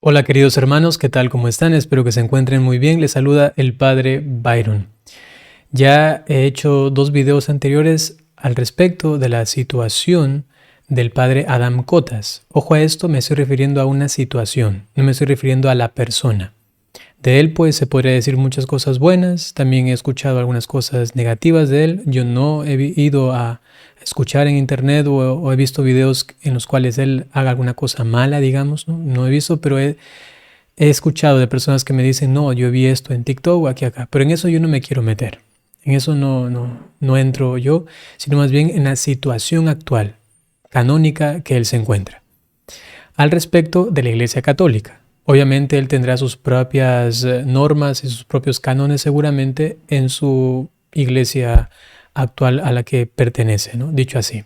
Hola queridos hermanos, ¿qué tal? ¿Cómo están? Espero que se encuentren muy bien. Les saluda el Padre Byron. Ya he hecho 2 videos anteriores al respecto de la situación del Padre Adam Cotas. Ojo a esto, me estoy refiriendo a una situación, no me estoy refiriendo a la persona. De él pues se podría decir muchas cosas buenas, también he escuchado algunas cosas negativas de él. Yo no he ido a escuchar en internet o he visto videos en los cuales él haga alguna cosa mala, digamos, no he visto, pero he escuchado de personas que me dicen, no, yo vi esto en TikTok o aquí acá, pero en eso yo no me quiero meter. En eso no entro yo, sino más bien en la situación actual, canónica que él se encuentra. Al respecto de la Iglesia Católica, obviamente él tendrá sus propias normas y sus propios cánones seguramente en su iglesia actual a la que pertenece, ¿no? Dicho así.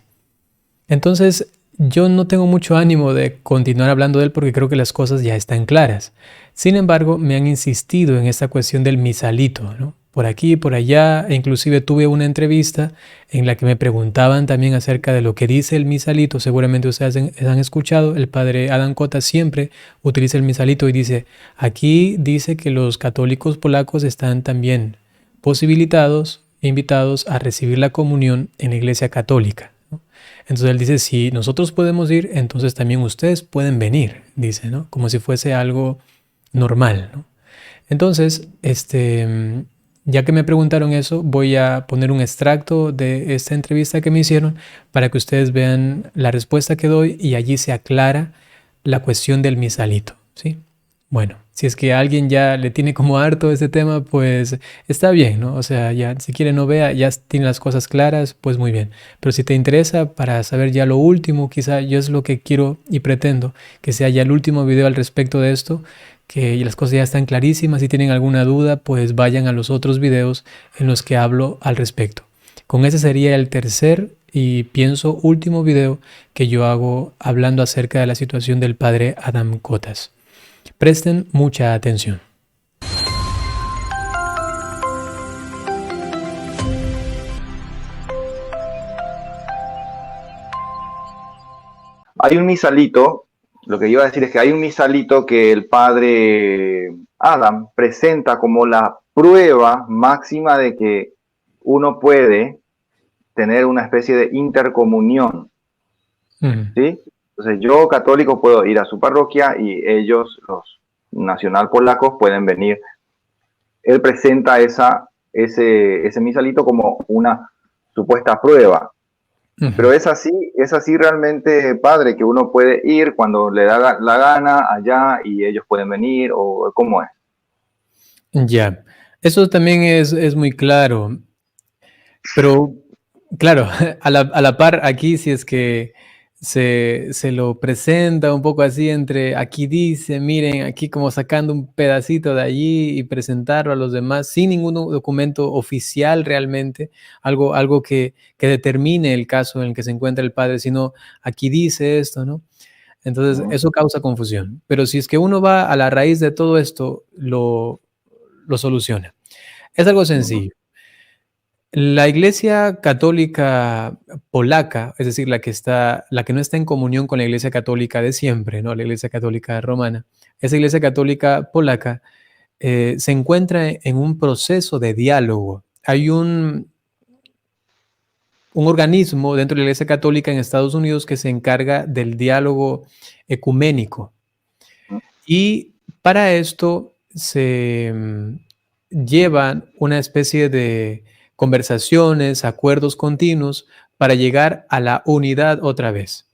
Entonces, yo no tengo mucho ánimo de continuar hablando de él porque creo que las cosas ya están claras. Sin embargo, me han insistido en esta cuestión del misalito, ¿no? Por aquí, por allá, e inclusive tuve una entrevista en la que me preguntaban también acerca de lo que dice el misalito. Seguramente ustedes han escuchado, el padre Adam Kota siempre utiliza el misalito y dice, aquí dice que los católicos polacos están también posibilitados, invitados a recibir la comunión en la Iglesia Católica. Entonces él dice, si nosotros podemos ir, entonces también ustedes pueden venir, dice, ¿no? Como si fuese algo normal, ¿no? Entonces, ya que me preguntaron eso, voy a poner un extracto de esta entrevista que me hicieron para que ustedes vean la respuesta que doy y allí se aclara la cuestión del misalito, ¿sí? Bueno, si es que a alguien ya le tiene como harto este tema, pues está bien, ¿no? O sea, ya si quiere no vea, ya tiene las cosas claras, pues muy bien. Pero si te interesa para saber ya lo último, quizá yo es lo que quiero y pretendo, que sea ya el último video al respecto de esto, que las cosas ya están clarísimas. Si tienen alguna duda, pues vayan a los otros videos en los que hablo al respecto. Con ese sería el tercer y pienso último video que yo hago hablando acerca de la situación del padre Adam Cotas. Presten mucha atención. Hay un misalito, lo que yo iba a decir es que hay un misalito que el padre Adam presenta como la prueba máxima de que uno puede tener una especie de intercomunión, ¿sí? Entonces yo, católico, puedo ir a su parroquia y ellos, los nacional polacos, pueden venir. Él presenta ese misalito como una supuesta prueba. Pero es así realmente, padre, que uno puede ir cuando le da la gana allá y ellos pueden venir, o cómo es. Ya, eso también es muy claro, pero claro, a la par aquí si es que se lo presenta un poco así entre aquí dice, miren, aquí como sacando un pedacito de allí y presentarlo a los demás sin ningún documento oficial realmente, algo que determine el caso en el que se encuentra el padre, sino aquí dice esto, ¿no? Entonces, eso causa confusión. Pero si es que uno va a la raíz de todo esto, lo soluciona. Es algo sencillo. La Iglesia Católica polaca, es decir, la que no está en comunión con la Iglesia Católica de siempre, ¿no? La Iglesia Católica romana, esa Iglesia Católica polaca se encuentra en un proceso de diálogo. Hay un organismo dentro de la Iglesia Católica en Estados Unidos que se encarga del diálogo ecuménico. Y para esto se llevan una especie de conversaciones, acuerdos continuos para llegar a la unidad otra vez.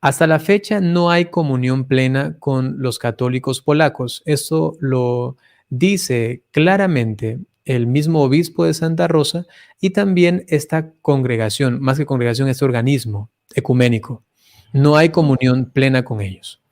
Hasta la fecha no hay comunión plena con los católicos polacos. Esto lo dice claramente el mismo obispo de Santa Rosa y también esta congregación, más que congregación, este organismo ecuménico. No hay comunión plena con ellos.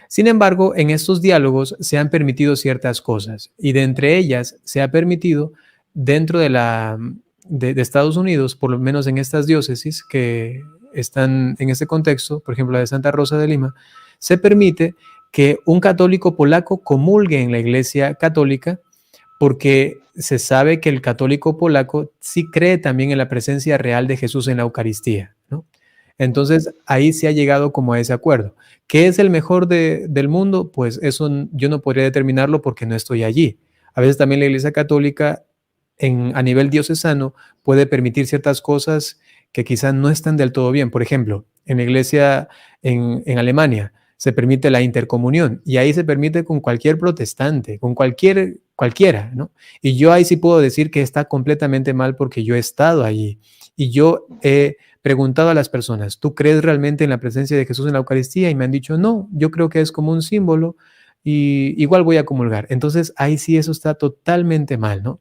Sin embargo, en estos diálogos se han permitido ciertas cosas y de entre ellas se ha permitido dentro de Estados Unidos, por lo menos en estas diócesis que están en este contexto, por ejemplo la de Santa Rosa de Lima, se permite que un católico polaco comulgue en la Iglesia Católica porque se sabe que el católico polaco sí cree también en la presencia real de Jesús en la Eucaristía, ¿no? Entonces, ahí se ha llegado como a ese acuerdo. ¿Qué es el mejor del mundo? Pues eso yo no podría determinarlo porque no estoy allí. A veces también la Iglesia Católica a nivel diocesano puede permitir ciertas cosas que quizás no están del todo bien. Por ejemplo, en la iglesia en Alemania se permite la intercomunión y ahí se permite con cualquier protestante, con cualquiera, ¿no? Y yo ahí sí puedo decir que está completamente mal porque yo he estado allí y yo he preguntado a las personas, ¿tú crees realmente en la presencia de Jesús en la Eucaristía? Y me han dicho, no, yo creo que es como un símbolo y igual voy a comulgar. Entonces ahí sí eso está totalmente mal, ¿no?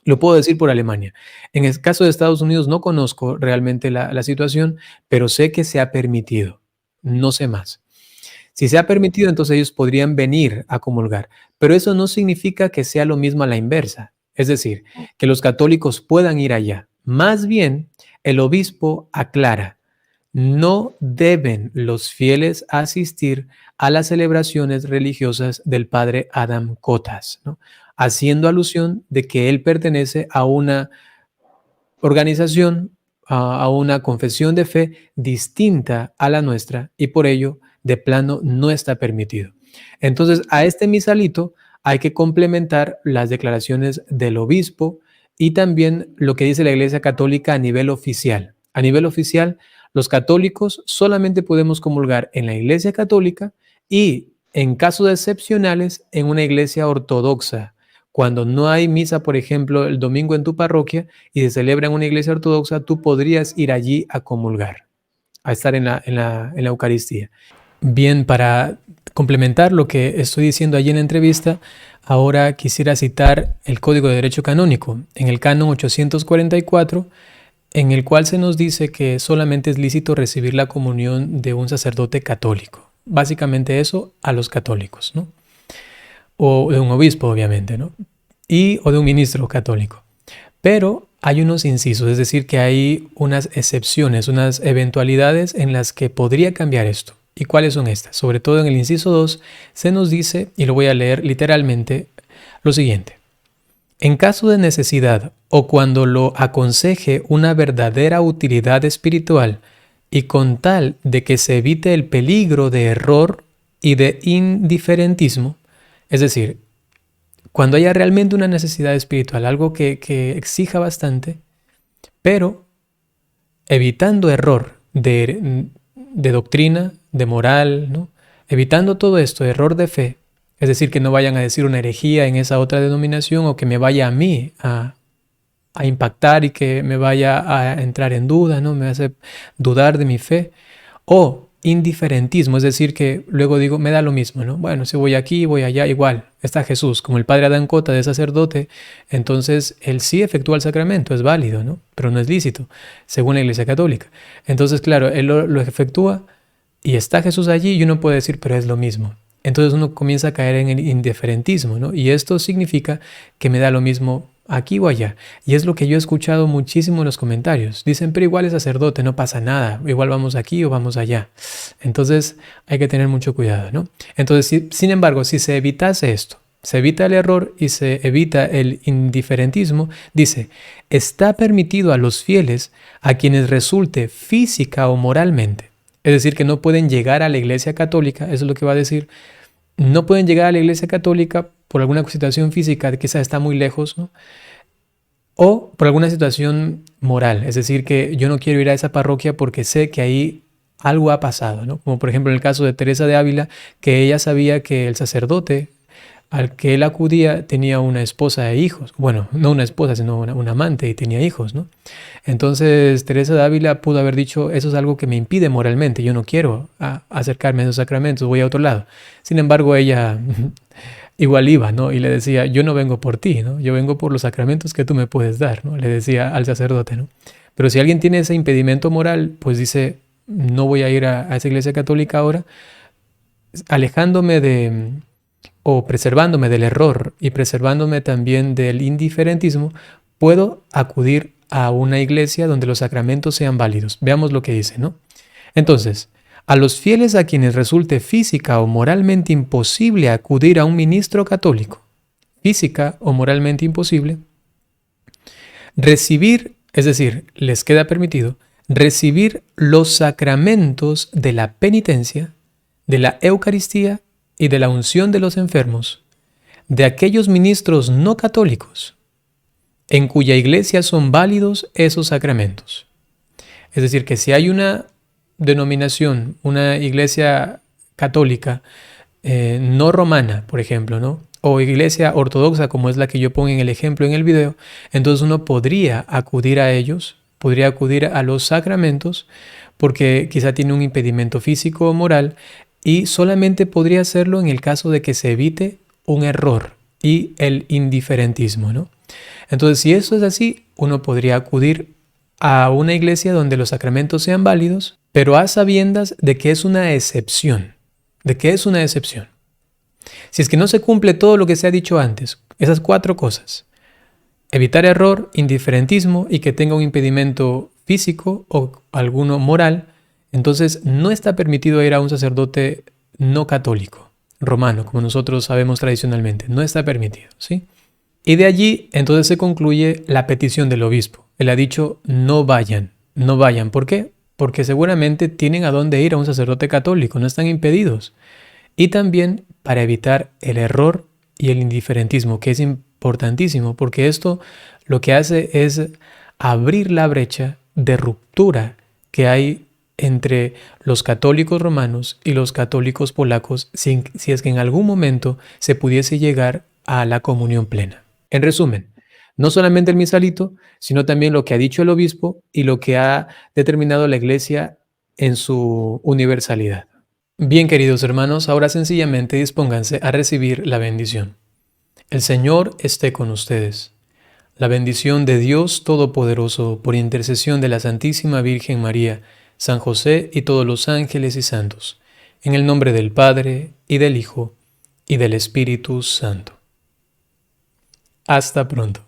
Lo puedo decir por Alemania. En el caso de Estados Unidos no conozco realmente la situación, pero sé que se ha permitido, no sé más. Si se ha permitido, entonces ellos podrían venir a comulgar, pero eso no significa que sea lo mismo a la inversa, es decir, que los católicos puedan ir allá. Más bien, el obispo aclara, no deben los fieles asistir a las celebraciones religiosas del padre Adam Cotas, ¿no? Haciendo alusión de que él pertenece a una organización, a una confesión de fe distinta a la nuestra y por ello de plano no está permitido. Entonces, a este misalito hay que complementar las declaraciones del obispo y también lo que dice la Iglesia Católica a nivel oficial. A nivel oficial, los católicos solamente podemos comulgar en la Iglesia Católica y, en casos excepcionales, en una iglesia ortodoxa. Cuando no hay misa, por ejemplo, el domingo en tu parroquia y se celebra en una iglesia ortodoxa, tú podrías ir allí a comulgar, a estar en la Eucaristía. Bien, para complementar lo que estoy diciendo allí en la entrevista, ahora quisiera citar el Código de Derecho Canónico, en el Canon 844, en el cual se nos dice que solamente es lícito recibir la comunión de un sacerdote católico. Básicamente eso a los católicos, ¿no? O de un obispo, obviamente, ¿no? O de un ministro católico. Pero hay unos incisos, es decir, que hay unas excepciones, unas eventualidades en las que podría cambiar esto. ¿Y cuáles son estas? Sobre todo en el inciso 2 se nos dice, y lo voy a leer literalmente, lo siguiente. En caso de necesidad o cuando lo aconseje una verdadera utilidad espiritual y con tal de que se evite el peligro de error y de indiferentismo, es decir, cuando haya realmente una necesidad espiritual, algo que exija bastante, pero evitando error de doctrina, de moral, ¿no? Evitando todo esto, error de fe, es decir, que no vayan a decir una herejía en esa otra denominación o que me vaya a mí a impactar y que me vaya a entrar en duda, ¿no? Me hace dudar de mi fe. O indiferentismo, es decir, que luego digo, me da lo mismo, ¿no? Bueno, si voy aquí, voy allá, igual. Está Jesús, como el padre Adán Cota de sacerdote, entonces él sí efectúa el sacramento, es válido, ¿no? Pero no es lícito, según la Iglesia Católica. Entonces, claro, él lo efectúa y está Jesús allí y uno puede decir, pero es lo mismo. Entonces uno comienza a caer en el indiferentismo, ¿no? Y esto significa que me da lo mismo aquí o allá. Y es lo que yo he escuchado muchísimo en los comentarios. Dicen, pero igual es sacerdote, no pasa nada. Igual vamos aquí o vamos allá. Entonces hay que tener mucho cuidado, ¿no? Entonces, sin embargo, si se evitase esto, se evita el error y se evita el indiferentismo, dice, está permitido a los fieles a quienes resulte física o moralmente. Es decir, que no pueden llegar a la Iglesia Católica, eso es lo que va a decir, no pueden llegar a la Iglesia Católica por alguna situación física, quizás está muy lejos, ¿no? O por alguna situación moral, es decir, que yo no quiero ir a esa parroquia porque sé que ahí algo ha pasado, ¿no? Como por ejemplo en el caso de Teresa de Ávila, que ella sabía que el sacerdote al que él acudía tenía una esposa e hijos. Bueno, no una esposa, sino una amante y tenía hijos, ¿no? Entonces Teresa de Ávila pudo haber dicho, eso es algo que me impide moralmente, yo no quiero acercarme a esos sacramentos, voy a otro lado. Sin embargo, ella igual iba, ¿no? Y le decía, yo no vengo por ti, ¿no? Yo vengo por los sacramentos que tú me puedes dar, ¿no? Le decía al sacerdote, ¿no? Pero si alguien tiene ese impedimento moral, pues dice, no voy a ir a esa iglesia católica ahora, alejándome o preservándome del error y preservándome también del indiferentismo, puedo acudir a una iglesia donde los sacramentos sean válidos. Veamos lo que dice, ¿no? Entonces, a los fieles a quienes resulte física o moralmente imposible acudir a un ministro católico, física o moralmente imposible, recibir, es decir, les queda permitido, recibir los sacramentos de la penitencia, de la Eucaristía y de la unción de los enfermos, de aquellos ministros no católicos, en cuya iglesia son válidos esos sacramentos. Es decir, que si hay una denominación, una iglesia católica no romana, por ejemplo, ¿no? O iglesia ortodoxa, como es la que yo pongo en el ejemplo en el video, entonces uno podría acudir a ellos, podría acudir a los sacramentos, porque quizá tiene un impedimento físico o moral, y solamente podría hacerlo en el caso de que se evite un error y el indiferentismo, ¿no? Entonces, si eso es así, uno podría acudir a una iglesia donde los sacramentos sean válidos, pero a sabiendas de que es una excepción. ¿De qué es una excepción? Si es que no se cumple todo lo que se ha dicho antes, esas 4 cosas, evitar error, indiferentismo y que tenga un impedimento físico o alguno moral, entonces no está permitido ir a un sacerdote no católico, romano, como nosotros sabemos tradicionalmente. No está permitido, ¿sí? Y de allí entonces se concluye la petición del obispo. Él ha dicho no vayan, no vayan. ¿Por qué? Porque seguramente tienen a dónde ir a un sacerdote católico, no están impedidos. Y también para evitar el error y el indiferentismo, que es importantísimo, porque esto lo que hace es abrir la brecha de ruptura que hay entre los católicos romanos y los católicos polacos, si es que en algún momento se pudiese llegar a la comunión plena. En resumen, no solamente el misalito, sino también lo que ha dicho el obispo y lo que ha determinado la Iglesia en su universalidad. Bien, queridos hermanos, ahora sencillamente dispónganse a recibir la bendición. El Señor esté con ustedes. La bendición de Dios Todopoderoso, por intercesión de la Santísima Virgen María, San José y todos los ángeles y santos, en el nombre del Padre, y del Hijo, y del Espíritu Santo. Hasta pronto.